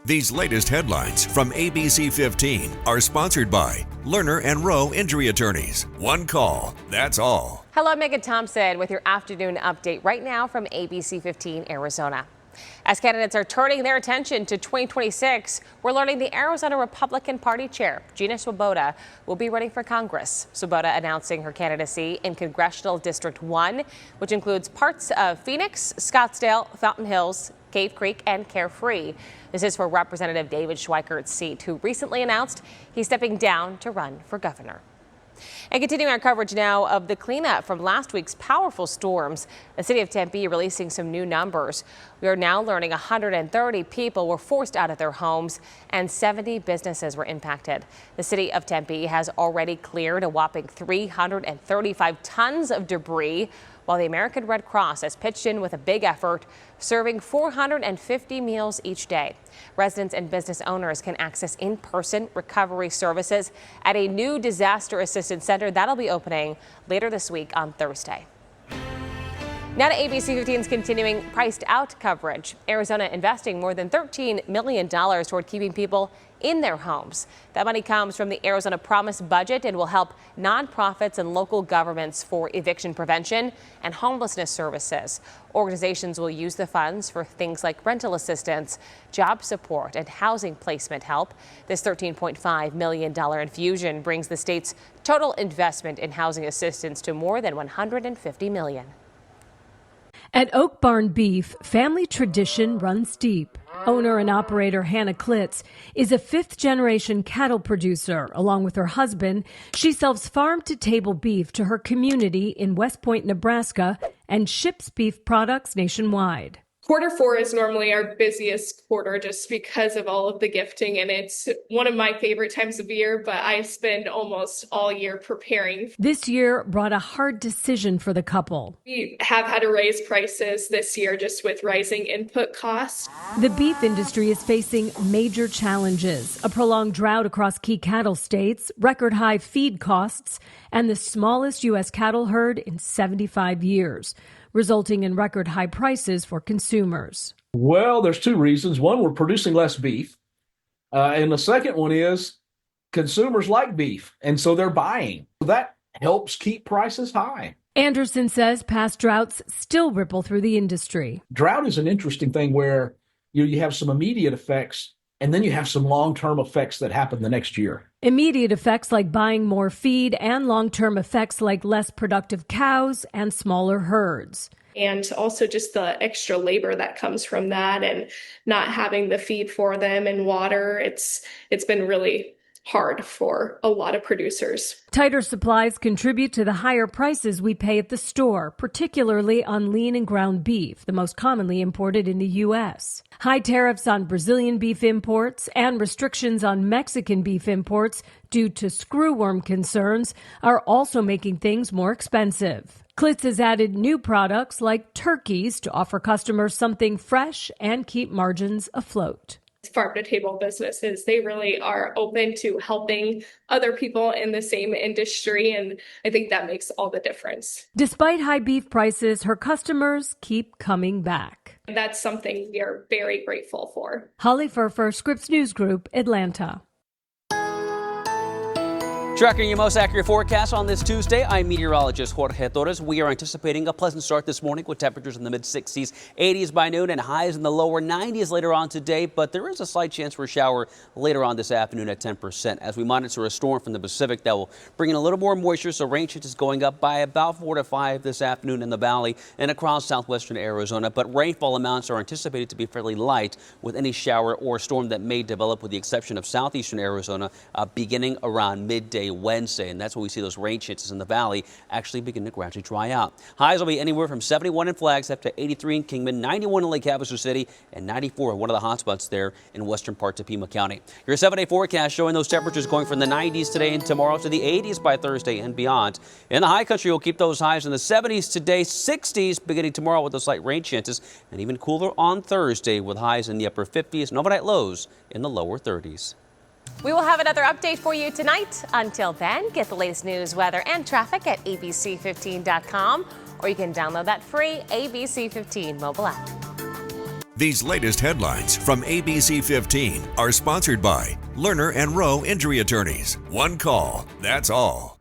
These latest headlines from ABC15 are sponsored by Lerner and Rowe Injury Attorneys. One call, that's all. Hello, I'm Megan Thompson with your afternoon update right now from ABC15 Arizona. As candidates are turning their attention to 2026, we're learning the Arizona Republican Party chair, Gina Swoboda, will be running for Congress. Swoboda announcing her candidacy in Congressional District 1, which includes parts of Phoenix, Scottsdale, Fountain Hills, Cave Creek, and Carefree. This is for Representative David Schweikert's seat, who recently announced he's stepping down to run for governor. And continuing our coverage now of the cleanup from last week's powerful storms, the city of Tempe releasing some new numbers. We are now learning 130 people were forced out of their homes and 70 businesses were impacted. The city of Tempe has already cleared a whopping 335 tons of debris, while the American Red Cross has pitched in with a big effort, serving 450 meals each day. Residents and business owners can access in-person recovery services at a new disaster assistance center that'll be opening later this week on Thursday. Now to ABC 15's continuing priced out coverage. Arizona investing more than $13 million toward keeping people in their homes. That money comes from the Arizona Promise budget and will help nonprofits and local governments for eviction prevention and homelessness services. Organizations will use the funds for things like rental assistance, job support, and housing placement help. This $13.5 million infusion brings the state's total investment in housing assistance to more than $150 million. At Oak Barn Beef, family tradition runs deep. Owner and operator Hannah Klitz is a fifth-generation cattle producer. Along with her husband, she sells farm-to-table beef to her community in West Point, Nebraska, and ships beef products nationwide. Q4 is normally our busiest quarter just because of all of the gifting, and it's one of my favorite times of year, but I spend almost all year preparing. This year brought a hard decision for the couple. We have had to raise prices this year just with rising input costs. The beef industry is facing major challenges: a prolonged drought across key cattle states, record high feed costs, and the smallest U.S. cattle herd in 75 years. Resulting in record high prices for consumers. Well, there's two reasons. One, we're producing less beef. And the second one is consumers like beef, and so they're buying. That helps keep prices high. Anderson says past droughts still ripple through the industry. Drought is an interesting thing where you have some immediate effects, and then you have some long-term effects that happen the next year. Immediate effects like buying more feed, and long-term effects like less productive cows and smaller herds. And also just the extra labor that comes from that and not having the feed for them and water. It's been really hard for a lot of producers. Tighter supplies contribute to the higher prices we pay at the store, particularly on lean and ground beef, the most commonly imported in the U.S. High tariffs on Brazilian beef imports and restrictions on Mexican beef imports due to screwworm concerns are also making things more expensive. Klitz has added new products like turkeys to offer customers something fresh and keep margins afloat. Farm-to-table businesses, they really are open to helping other people in the same industry, and I think that makes all the difference. Despite high beef prices, her customers keep coming back. That's something we are very grateful for. Holly Furfer, Scripps News Group, Atlanta. Tracking your most accurate forecast on this Tuesday, I'm meteorologist Jorge Torres. We are anticipating a pleasant start this morning with temperatures in the mid-60s, 80s by noon, and highs in the lower 90s later on today. But there is a slight chance for a shower later on this afternoon at 10% as we monitor a storm from the Pacific that will bring in a little more moisture. So rain chances going up by about 4 to 5 this afternoon in the valley and across southwestern Arizona. But rainfall amounts are anticipated to be fairly light, with any shower or storm that may develop, with the exception of southeastern Arizona, beginning around midday Wednesday, and that's when we see those rain chances in the valley actually begin to gradually dry out. Highs will be anywhere from 71 in Flagstaff to 83 in Kingman, 91 in Lake Havasu City, and 94 in one of the hot spots there in western parts of Pima County. Your 7-day forecast showing those temperatures going from the 90s today and tomorrow to the 80s by Thursday and beyond. In the high country, we'll keep those highs in the 70s today, 60s beginning tomorrow with those light rain chances, and even cooler on Thursday with highs in the upper 50s and overnight lows in the lower 30s. We will have another update for you tonight. Until then, get the latest news, weather, and traffic at abc15.com, or you can download that free ABC15 mobile app. These latest headlines from ABC15 are sponsored by Lerner and Rowe Injury Attorneys. One call, that's all.